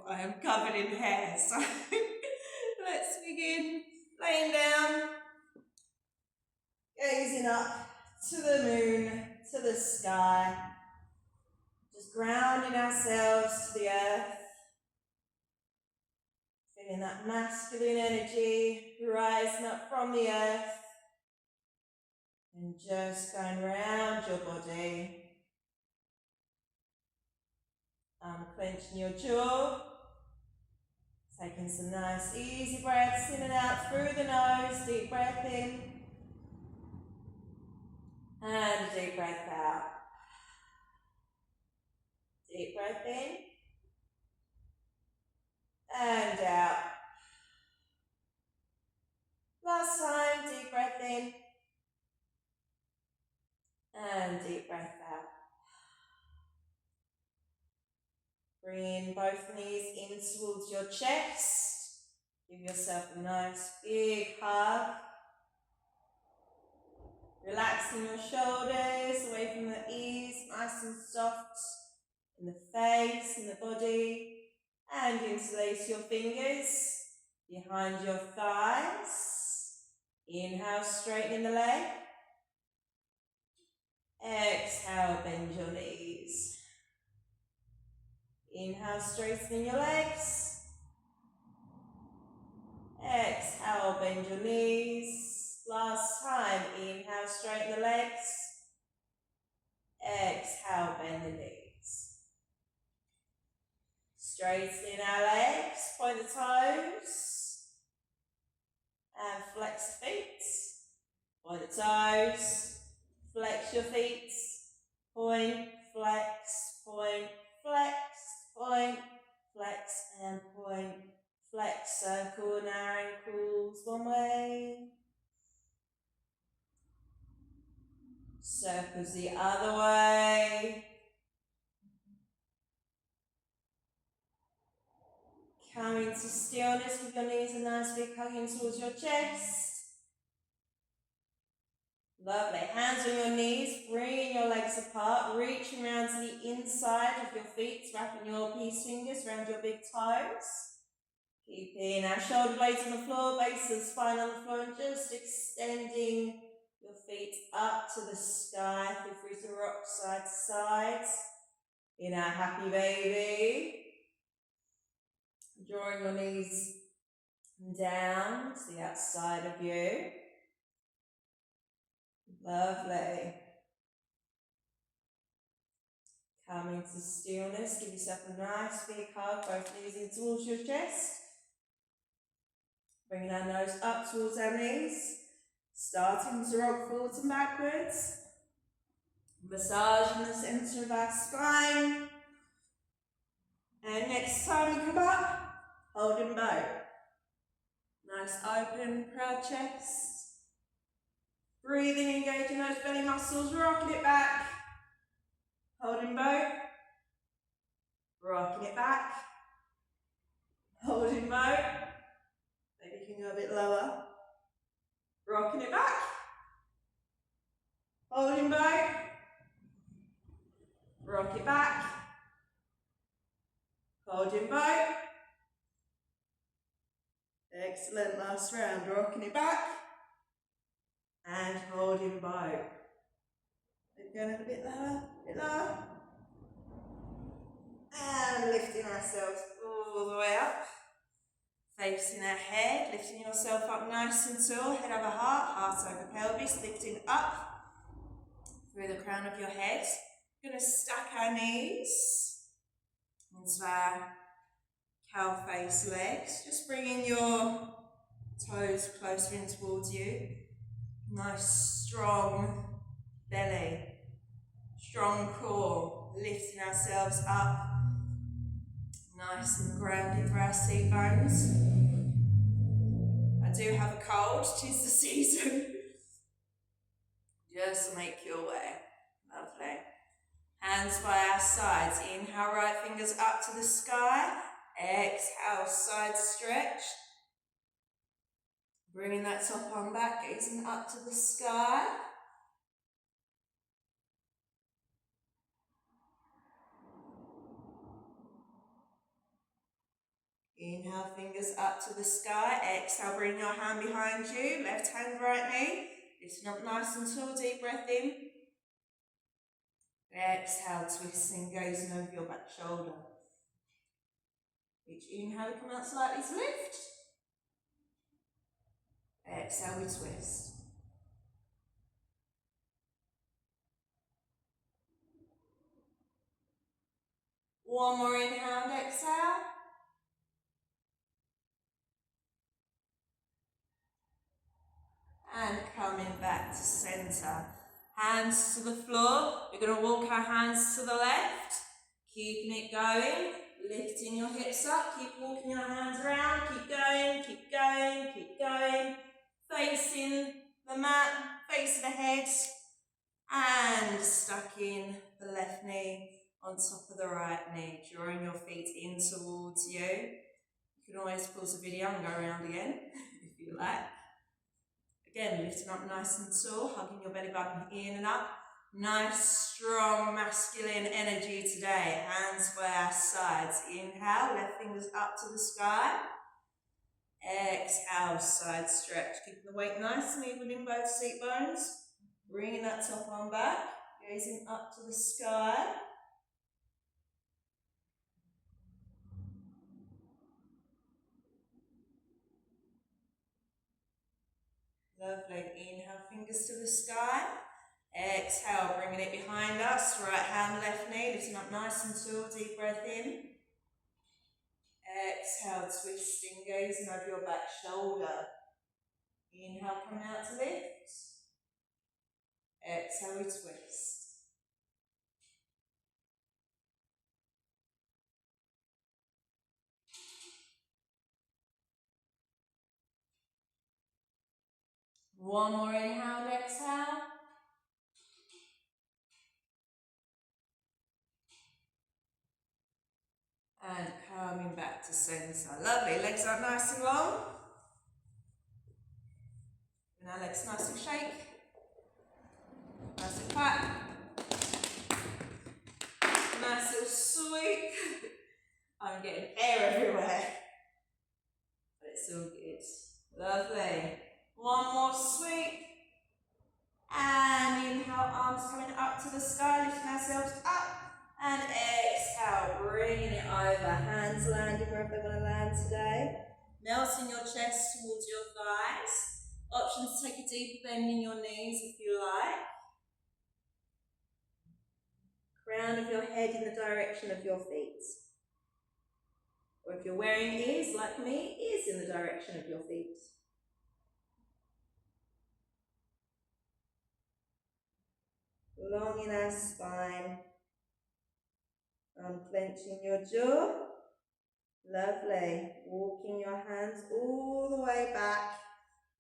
I am covered in hair, so let's begin. Laying down, gazing up to the moon, to the sky, just grounding ourselves to the earth, feeling that masculine energy rising up from the earth, and just going round your body. Clenching your jaw, taking some nice easy breaths in and out through the nose, deep breath in, and a deep breath out. Deep breath in, and out. Last time, deep breath in, and deep breath out. Bring both knees in towards your chest. Give yourself a nice big hug. Relaxing your shoulders away from the ears, nice and soft in the face, in the body. And interlace your fingers behind your thighs. Inhale, straighten the leg. Exhale, bend your knees. Inhale, straighten your legs. Exhale, bend your knees. Last time, inhale, straighten the legs. Exhale, bend the knees. Straighten our legs, point the toes. And flex the feet. Point the toes. Flex your feet. Point, flex, point, flex, point, flex, and point. Flex, circle in our ankles one way. Circles the other way. Coming to stillness with your knees and nice big hugging towards your chest. Lovely. Hands on your knees, bringing your legs apart, reaching around to the inside of your feet, wrapping your peace fingers around your big toes. Keeping our shoulder blades on the floor, base of the spine on the floor, and just extending your feet up to the sky. Feel free to rock side to side in our happy baby. Drawing your knees down to the outside of you. Lovely. Coming to stillness, give yourself a nice big hug, both knees in towards your chest. Bringing our nose up towards our knees. Starting to rock forwards and backwards. Massaging the center of our spine. And next time we come up, holding bow. Nice open, proud chest. Breathing, engaging those belly muscles, rocking it back. Holding bow. Rocking it back. Holding bow. Maybe you can go a bit lower. Rocking it back. Holding bow. Rock it back. Holding bow. Excellent, last round. Rocking it back. And holding bow. Going a bit lower, And lifting ourselves all the way up. Facing our head, lifting yourself up nice and tall. Head over heart, heart over pelvis. Lifting up through the crown of your head. We're going to stack our knees into our cow face legs. Just bringing your toes closer in towards you. Nice strong belly, strong core, lifting ourselves up, nice and grounded for our seat bones. I do have a cold, 'tis the season. Just make your way. Lovely. Hands by our sides. Inhale, right fingers up to the sky. Exhale, side stretch. Bringing that top arm back, gazing up to the sky. Inhale, fingers up to the sky. Exhale, bring your hand behind you. Left hand, right knee. Lifting up nice and tall. Deep breath in. Exhale, twisting, gazing over your back shoulder. Each inhale, come out slightly to lift. Exhale, we twist. One more inhale and exhale. And coming back to centre. Hands to the floor. We're going to walk our hands to the left. Keeping it going. Lifting your hips up. Keep walking your hands around. Keep going, keep going, keep going. Facing the mat, facing ahead. And stuck in the left knee on top of the right knee. Drawing your feet in towards you. You can always pause the video and go around again if you like. Again, lifting up nice and tall, hugging your belly button in and up. Nice, strong, masculine energy today. Hands by our sides. Inhale, left fingers up to the sky. Exhale, side stretch. Keeping the weight nice and even in both seat bones. Bringing that top arm back. Gazing up to the sky. Lovely. Inhale, fingers to the sky. Exhale, bringing it behind us. Right hand, left knee, lifting up nice and tall. Deep breath in. Exhale, twisting, gazing over your back shoulder. Inhale, coming out to lift. Exhale, we twist. One more inhale and exhale. And coming back to centre. Lovely. Legs up nice and long. And our legs nice and shake. Nice and clap. Nice little sweep. I'm getting air everywhere. But it's all good. Lovely. One more sweep. And inhale, arms coming up to the sky, lifting ourselves up. And exhale, bringing it over. Hands landing wherever they want to land today. Melting your chest towards your thighs. Options to take a deeper bend in your knees if you like. Crown of your head in the direction of your feet. Or if you're wearing ears like me, ears in the direction of your feet. Long in our spine. Unclenching your jaw. Lovely. Walking your hands all the way back.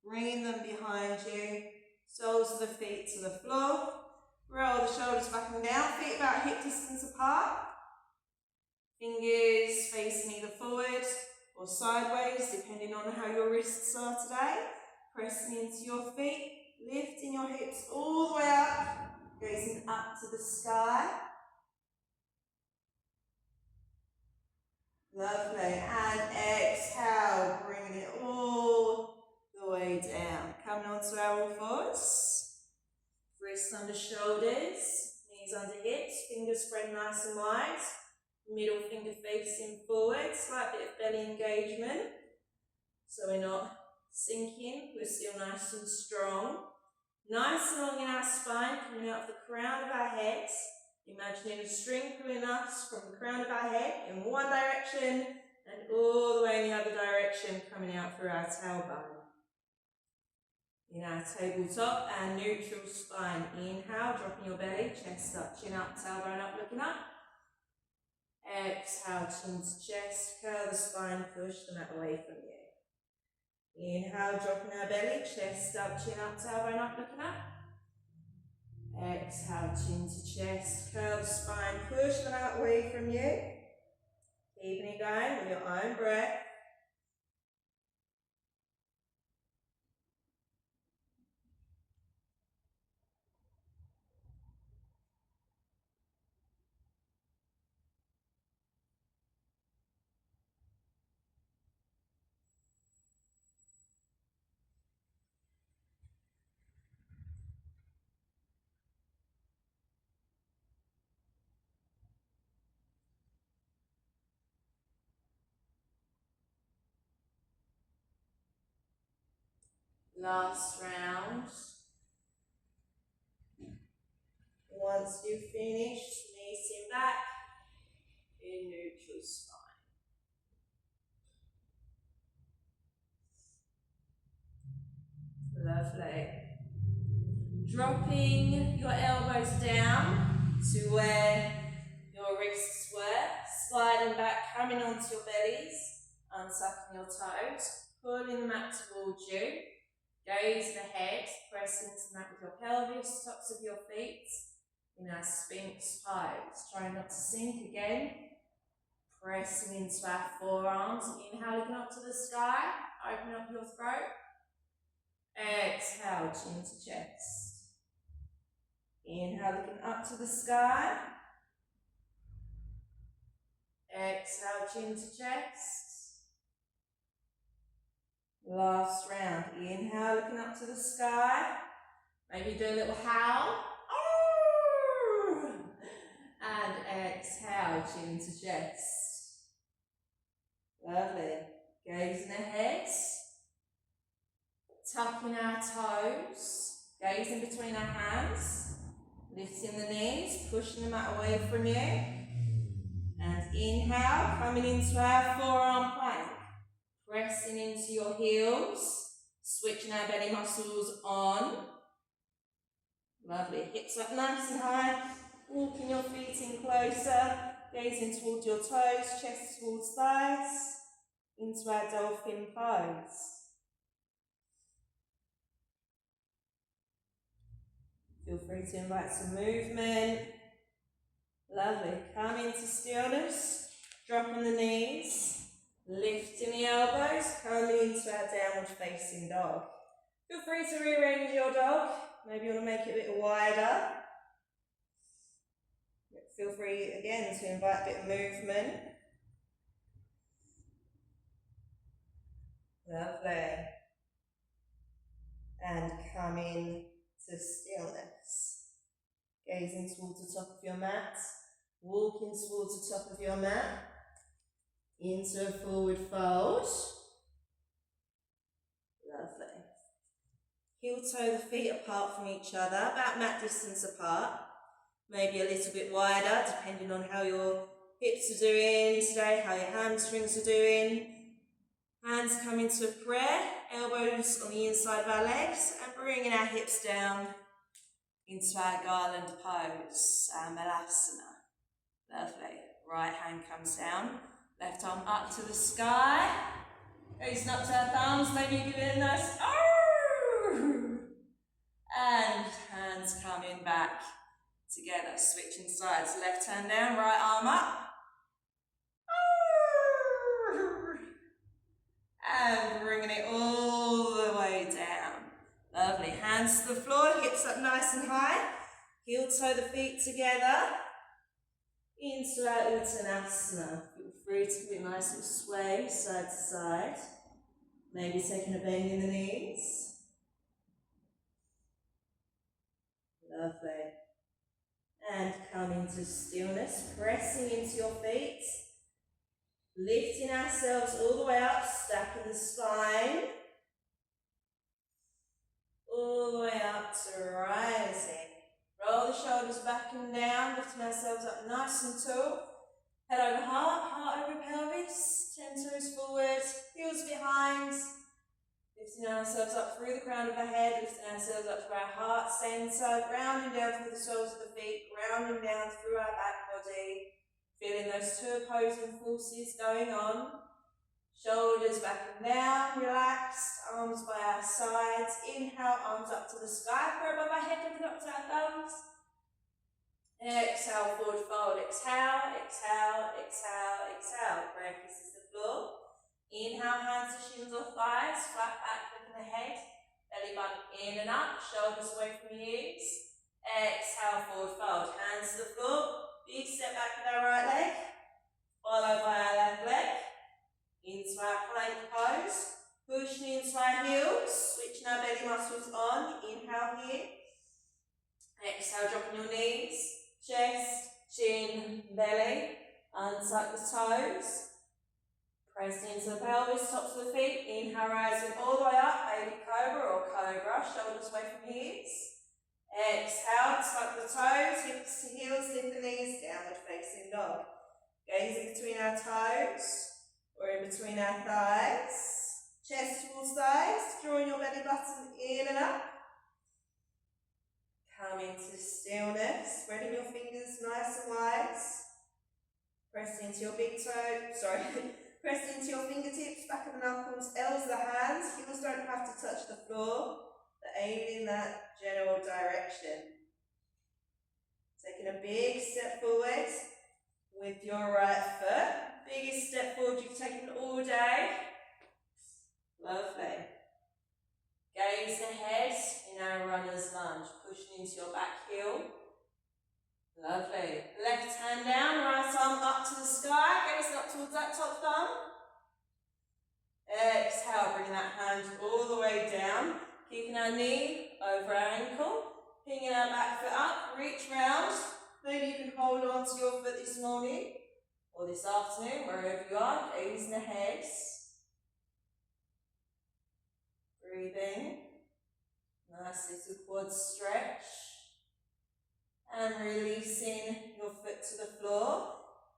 Bringing them behind you. Soles of the feet to the floor. Roll the shoulders back and down. Feet about hip distance apart. Fingers facing either forward or sideways, depending on how your wrists are today. Pressing into your feet. Lifting your hips all the way up. Gazing up to the sky. Lovely. And exhale, bringing it all the way down. Coming onto our all fours. Wrists under shoulders. Knees under hips. Fingers spread nice and wide. Middle finger facing forward. Slight bit of belly engagement. So we're not sinking. We're still nice and strong. Nice and long in our spine, coming out of the crown of our heads. Imagining a string pulling us from the crown of our head in one direction and all the way in the other direction, coming out through our tailbone. In our tabletop and neutral spine. Inhale, dropping your belly, chest up, chin up, tailbone up, looking up. Exhale, chin to chest, curl the spine, push the mat away from you. Inhale, dropping our belly, chest up, chin up, tailbone up, looking up. Exhale, chin to chest, curl the spine, push the mat away from you. Keeping it going with your own breath. Last round. Once you've finished, knees back in neutral spine. Lovely. Dropping your elbows down to where your wrists were, sliding back, coming onto your bellies, untucking your toes, pulling the mat towards you, gaze ahead, press into the mat with your pelvis, tops of your feet, in our Sphinx pose. Try not to sink again, pressing into our forearms, inhale, looking up to the sky, open up your throat, exhale, chin to chest. Inhale, looking up to the sky. Exhale, chin to chest. Last round. Inhale, looking up to the sky. Maybe do a little howl. Oh! And exhale, chin to chest. Lovely. Gazing ahead. Tucking our toes. Gazing between our hands. Lifting the knees, pushing the mat away from you. And inhale, coming into our forearm plank. Pressing into your heels. Switching our belly muscles on. Lovely. Hips up nice and high. Walking your feet in closer. Gazing towards your toes, chest towards thighs. Into our dolphin pose. Feel free to invite some movement. Lovely. Come into stillness. Dropping the knees. Lifting the elbows. Coming into our downward facing dog. Feel free to rearrange your dog. Maybe you want to make it a bit wider. Feel free again to invite a bit of movement. Lovely. And come in to stillness. Gazing towards the top of your mat. Walking towards the top of your mat. Into a forward fold. Lovely. Heel toe the feet apart from each other, about mat distance apart. Maybe a little bit wider, depending on how your hips are doing today, how your hamstrings are doing. Hands come into a prayer, elbows on the inside of our legs, and bringing our hips down into our garland pose, our malasana. Lovely. Right hand comes down, left arm up to the sky. Raising up to our thumbs, maybe give it a nice oh! And hands coming back together, switching sides. Left hand down, right arm up. And bringing it all the way down. Lovely. Hands to the floor, hips up nice and high. Heel toe the feet together. Into our Uttanasana. Feel free to do a nice little sway side to side. Maybe taking a bend in the knees. Lovely. And come into stillness, pressing into your feet. Lifting ourselves all the way up, stacking the spine. All the way up to rising. Roll the shoulders back and down, lifting ourselves up nice and tall. Head over heart, heart over pelvis. 10 toes forward, heels behind. Lifting ourselves up through the crown of the head, lifting ourselves up to our heart centre, grounding down through the soles of the feet, grounding down through our back body. Feeling those two opposing forces going on. Shoulders back and down, relaxed, arms by our sides. Inhale, arms up to the sky, throw above our head, looking up to our thumbs. Exhale, forward fold, exhale, exhale, exhale, exhale. Prayer kisses the floor. Inhale, hands to shins or thighs, flat back, looking ahead. Belly button in and up, shoulders away from the ears. Exhale, forward fold, hands to the floor. Big step back with our right leg, followed by our left leg, into our plank pose, pushing into our heels, switching our belly muscles on, inhale here, exhale, dropping your knees, chest, chin, belly, untuck the toes, Pressing into the pelvis, tops of the feet. Inhale, rising all the way up, baby cobra or cobra, shoulders away from ears. Exhale, tuck the toes, hips to heels, lift the knees, downward facing dog. Gazing between our toes or in between our thighs. Chest towards thighs, drawing your belly button in and up. Come into stillness, spreading your fingers nice and wide. Pressing into your big toe, pressing into your fingertips, back of the knuckles, L's of the hands. Heels don't have to touch the floor, but aiming in that general direction. Taking a big step forward with your right foot. Biggest step forward you've taken all day. Lovely. Gaze ahead in our runner's lunge, pushing into your back heel. Lovely. Left hand down, right arm up to the sky, gaze up towards that top thumb. Exhale, bring that hand all the way down, keeping our knee over our ankle, pinging our back foot up, reach round. Maybe you can hold on to your foot this morning or this afternoon, wherever you are, gazing ahead. Breathing. Nice little quad stretch. And releasing your foot to the floor.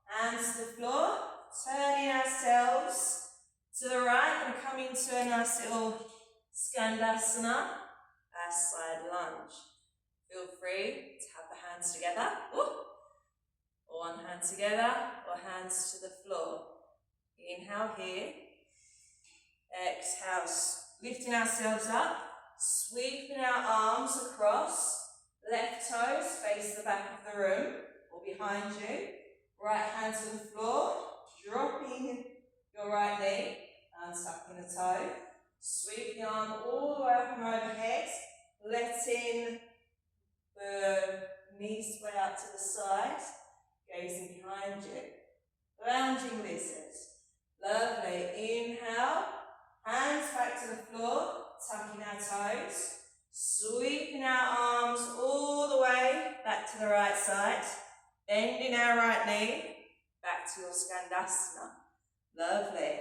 Hands to the floor. Turning ourselves to the right and coming to a nice little skandasana, our side lunge. Feel free to have the hands together. Ooh. Or one hand together, or hands to the floor. Inhale here. Exhale, lifting ourselves up, sweeping our arms across. Left toes face the back of the room or behind you. Right hand to the floor, dropping your right knee and tucking the toe. Sweep the arm all the way up and overhead, letting the knees sway out to the side, gazing behind you. Lounging lizard. Lovely. Inhale, hands back to the floor, tucking our toes. Sweeping our arms all the way back to the right side, bending our right knee, back to your skandasana. Lovely.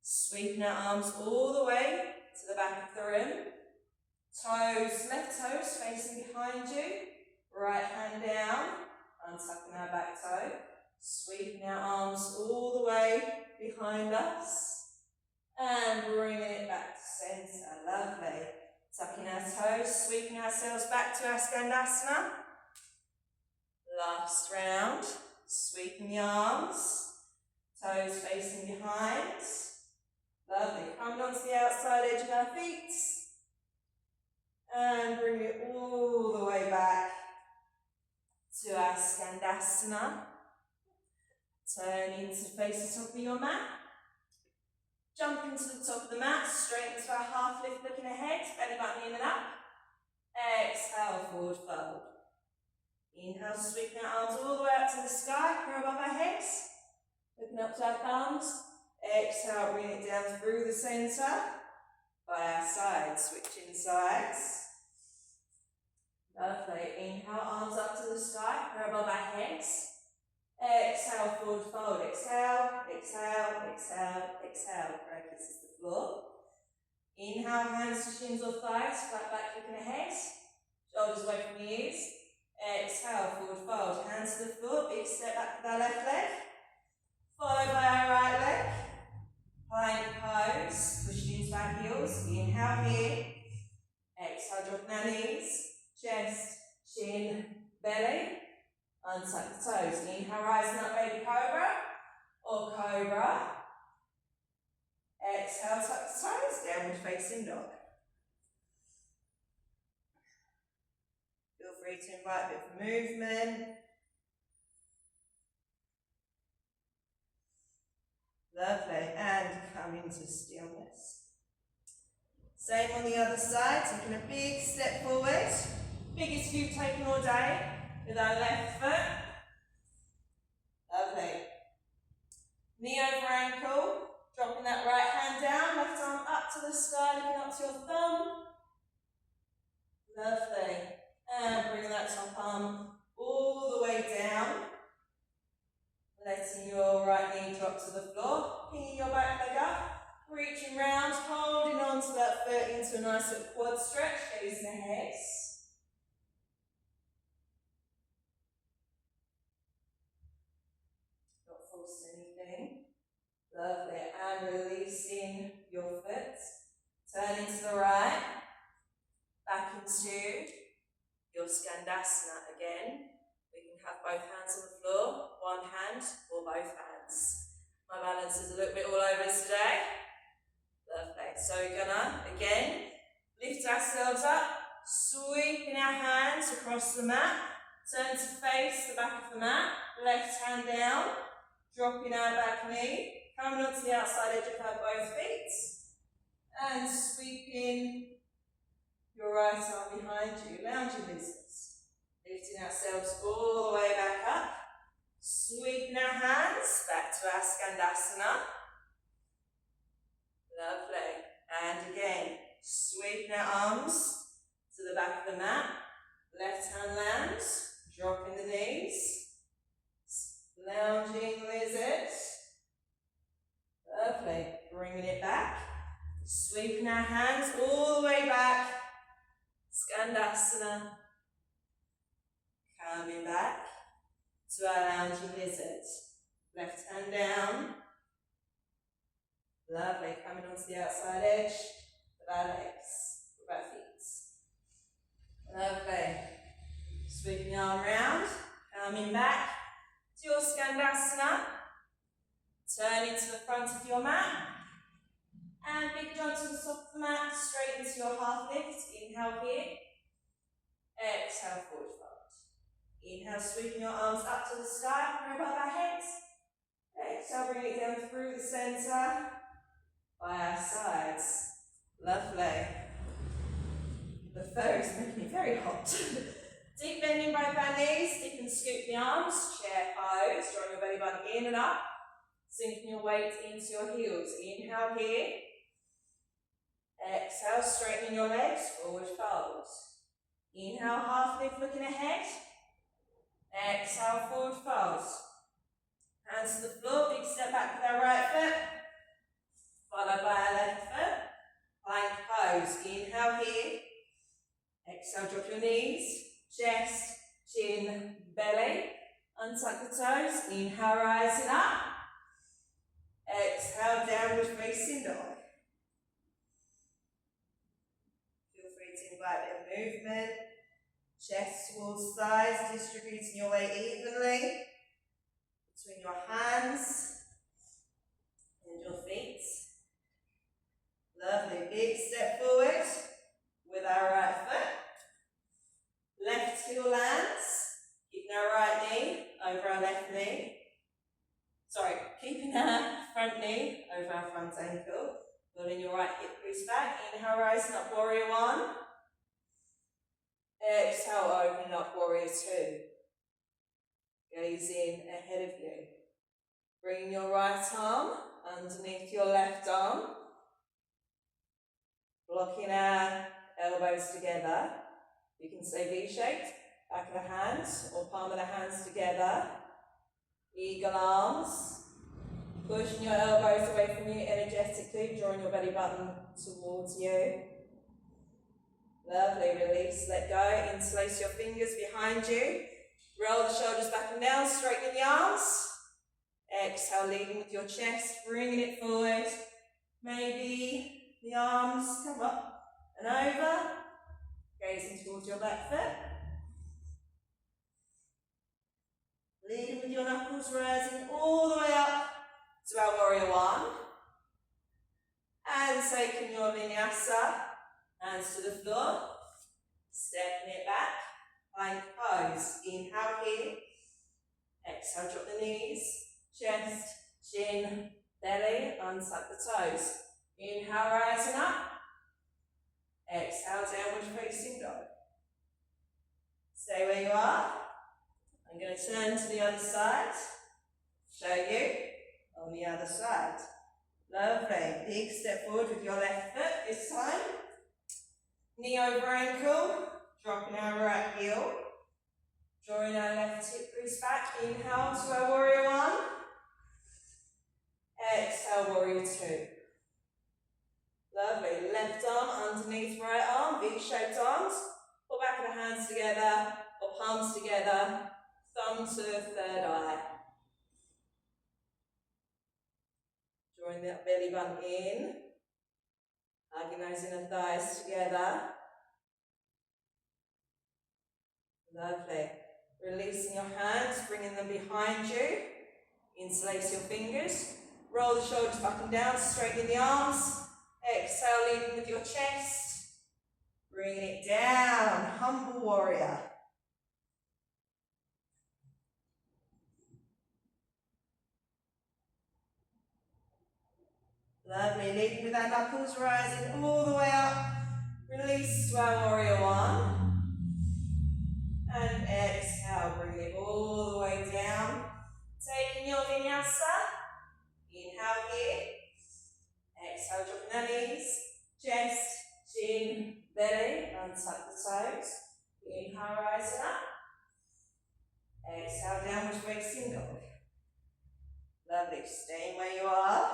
Sweeping our arms all the way to the back of the room. Toes, left toes facing behind you, right hand down, untucking our back toe. Sweeping our arms all the way behind us, and bringing it back to centre. Lovely. Tucking our toes, sweeping ourselves back to our skandasana. Last round, sweeping the arms, toes facing behind. Lovely. Coming onto the outside edge of our feet. And bring it all the way back to our skandasana. Turning to face the top of your mat. Jumping to the top of the mat, straight into our half lift, looking ahead, belly button in and up. Exhale, forward fold. Inhale, sweeping our arms all the way up to the sky, here above our heads. Looking up to our thumbs. Exhale, bring it down through the centre. By our sides, switching sides. Lovely. Inhale, arms up to the sky, here above our heads. Exhale, forward fold. Exhale, exhale, exhale, exhale. Right, kisses the floor. Inhale, hands to shins or thighs, flat back, looking ahead. Shoulders away from the ears. Exhale, forward fold. Hands to the floor, big step back with our left leg. Followed by our right leg. Plank pose, pushing into our heels. Inhale here. Exhale, dropping our knees. Chest, chin, belly. Untuck the toes. Inhale, rising up, baby cobra or cobra. Exhale, tuck the toes, downward facing dog. Feel free to invite a bit of movement. Lovely, and come into stillness. Same on the other side, taking a big step forward. Biggest you've taken all day. With our left foot. Lovely. Knee over ankle. Dropping that right hand down. Left arm up to the sky, looking up to your thumb. Lovely. And bringing that top arm all the way down. Letting your right knee drop to the floor. Pinging your back a nice little quad stretch, gaze ahead. Not force anything. Lovely. And releasing your foot. Turning to the right. Back into your Skandasana again. We can have both hands on the floor, one hand or both hands. My balance is a little bit all over today. Lovely. So we're gonna, again, lift ourselves up, sweeping our hands across the mat. Turn to face the back of the mat. Left hand down, dropping our back knee. Coming onto the outside edge of our both feet. And sweeping your right arm behind you, lounging business. Lifting ourselves all the way back up. Sweeping our hands back to our Skandasana. Lovely. And again, sweeping our arms to the back of the mat. Left hand lands, dropping the knees. Lounging lizard. Lovely. Bringing it back. Sweeping our hands all the way back. Skandasana. Coming back to our lounging lizard. Left hand down. Lovely. Coming onto the outside edge of our legs, of our feet. Lovely. Sweeping the arm round. Coming back to your Skandasana. Turning to the front of your mat. And big jump to the top of the mat, straight into your half lift. Inhale here. Exhale, forward fold. Inhale, sweeping your arms up to the sky, above our heads. Exhale, bring it down through the centre, by our sides. Lovely. The fur is making me very hot. Deep bending both our knees, dip and scoop the arms, chair pose, drawing your belly button in and up. Sinking your weight into your heels. Inhale here. Exhale, straightening your legs, forward fold. Inhale, half lift, looking ahead. Exhale, forward fold. Hands to the floor, big step back with our right foot. Followed by our left foot. Plank pose. Inhale here. Exhale, drop your knees. Chest, chin, belly. Untuck the toes. Inhale, rising up. Exhale, downward facing dog. Feel free to invite a movement. Chest towards thighs, distributing your weight evenly between your hands and your feet. Lovely. Big step forward with our right foot. Left heel lands. Keeping our right knee over our left knee. Sorry, keeping our front knee over our front ankle. Pulling your right hip crease back. Inhale, rising up, warrior one. Exhale, open up, warrior two. Gaze in ahead of you. Bring your right arm underneath your left arm. Blocking our elbows together. You can say V-shaped, back of the hands or palm of the hands together. Eagle arms. Pushing your elbows away from you energetically, drawing your belly button towards you. Lovely, release, let go, interlace your fingers behind you. Roll the shoulders back and down, straighten the arms. Exhale, leading with your chest, bringing it forward. Maybe the arms come up and over. Gazing towards your back foot. Leading with your knuckles, rising all the way up to our warrior one. And taking your vinyasa, hands to the floor. Stepping it back, plank pose. Inhale here. Exhale, drop the knees. Chest, chin, belly, untuck the toes. Inhale, rising up. Exhale, downward facing dog. Stay where you are. I'm going to turn to the other side. Show you on the other side. Lovely. Big step forward with your left foot this time. Knee over ankle. Dropping our right heel. Drawing our left hip crease back. Inhale to our warrior one. Exhale, warrior two. Lovely. Left arm underneath right arm, V-shaped arms. Pull back of the hands together, or palms together, thumb to third eye. Drawing that belly button in, hugging those inner thighs together. Lovely. Releasing your hands, bringing them behind you. Interlace your fingers. Roll the shoulders up and down, straighten the arms. Exhale, leading with your chest. Bring it down, humble warrior. Lovely, leading with our knuckles rising all the way up. Release to our warrior one. And exhale, bring it all the way down. Taking your vinyasa. Inhale here. Exhale, dropping the knees. Chest, chin, belly, untuck the toes. Inhale, rising up. Exhale, downward facing dog. Lovely, staying where you are.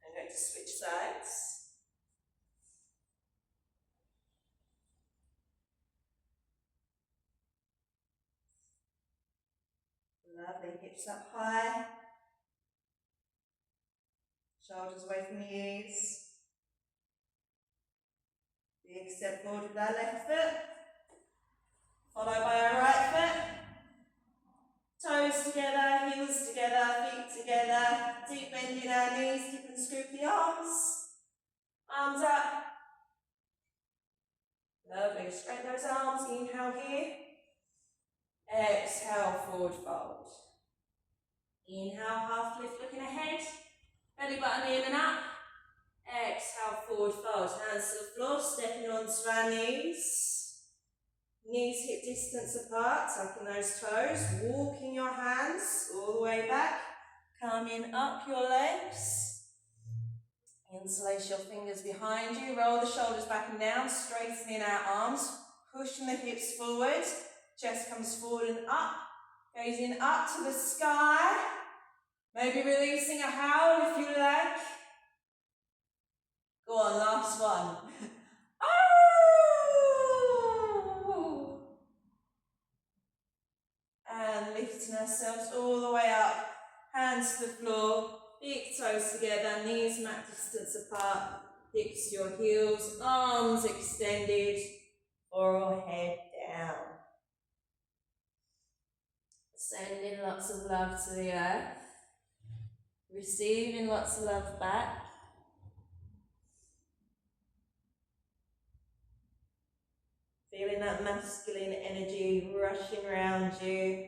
I'm going to switch sides. Lovely, hips up high. Shoulders away from the ears. Big step forward with our left foot. Followed by our right foot. Toes together, heels together, feet together. Deep bend in our knees, keep and scoop the arms. Arms up. Lovely, straighten those arms, inhale here. Exhale, forward fold. Inhale, half lift, looking ahead. Belly button in and up. Exhale, forward fold. Hands to the floor, stepping onto our knees. Knees hip distance apart, tucking those toes. Walking your hands all the way back. Coming up your legs. Interlace your fingers behind you. Roll the shoulders back and down, straightening our arms. Pushing the hips forward. Chest comes forward and up. Gazing up to the sky. Maybe releasing a howl if you like. Go on, last one. Oh! And lifting ourselves all the way up. Hands to the floor. Big toes together. Knees mat distance apart. Hips to your heels. Arms extended. Forehead down. Sending lots of love to the earth. Receiving lots of love back. Feeling that masculine energy rushing around you.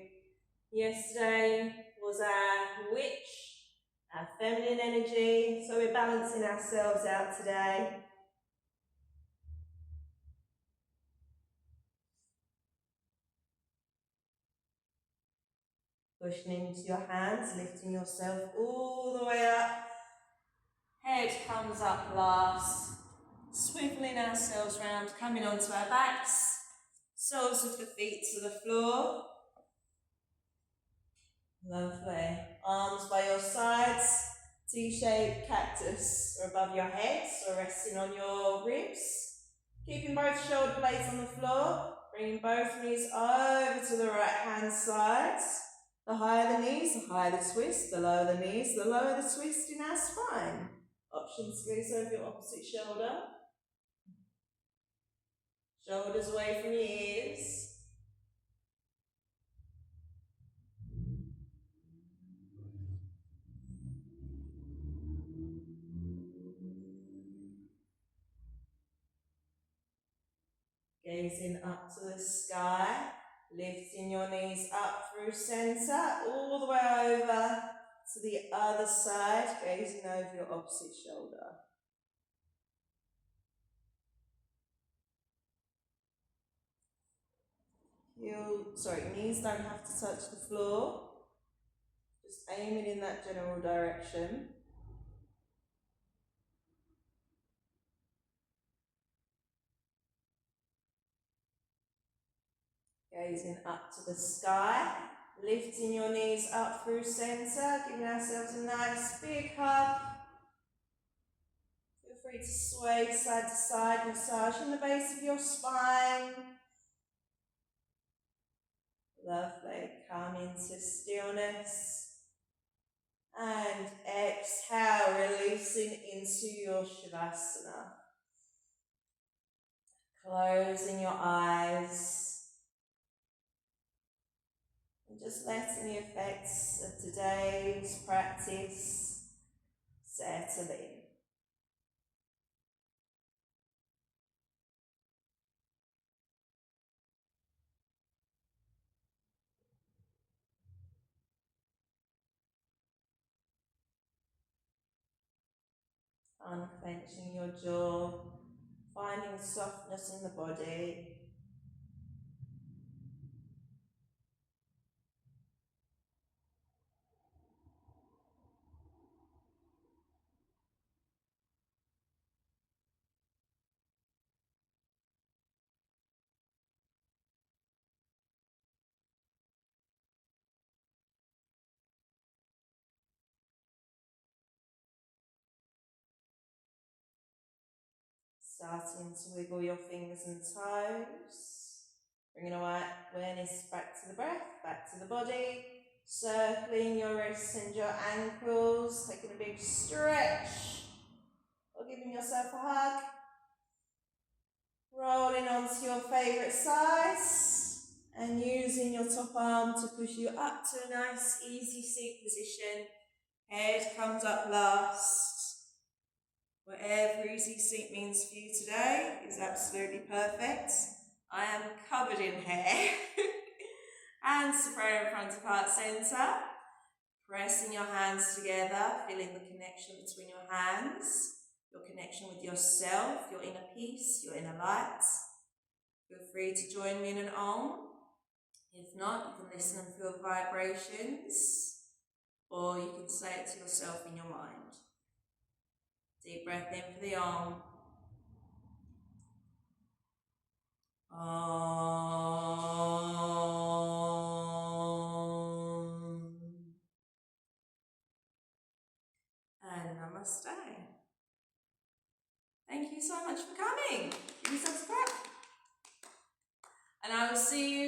Yesterday was our witch, our feminine energy, so we're balancing ourselves out today. Pushing into your hands, lifting yourself all the way up. Head comes up last. Swiveling ourselves round, coming onto our backs. Soles of the feet to the floor. Lovely. Arms by your sides. T-shaped cactus or above your head, so resting on your ribs. Keeping both shoulder blades on the floor. Bringing both knees over to the right hand side. The higher the knees, the higher the twist. The lower the knees, the lower the twist in our spine. Options squeeze over your opposite shoulder. Shoulders away from your ears. Gazing up to the sky, lifting your knees up through centre, all the way over to the other side, gazing over your opposite shoulder. Knees don't have to touch the floor, just aiming in that general direction. Gazing up to the sky, lifting your knees up through centre, giving ourselves a nice big hug. Feel free to sway side to side, massaging the base of your spine. Lovely. Come into stillness. And exhale, releasing into your Shavasana. Closing your eyes. And just letting the effects of today's practice settle in. Unclenching your jaw, finding softness in the body. Starting to wiggle your fingers and toes. Bringing awareness back to the breath, back to the body. Circling your wrists and your ankles. Taking a big stretch. Or giving yourself a hug. Rolling onto your favourite sides. And using your top arm to push you up to a nice easy seat position. Head comes up last. Whatever easy seat means for you today is absolutely perfect. I am covered in hair. Hands to prayer in front of heart centre. Pressing your hands together, feeling the connection between your hands, your connection with yourself, your inner peace, your inner light. Feel free to join me in an Om. If not, you can listen and feel the vibrations, or you can say it to yourself in your mind. Deep breath in for the Om. Om. And namaste. Thank you so much for coming. Give yourself a clap. And I will see you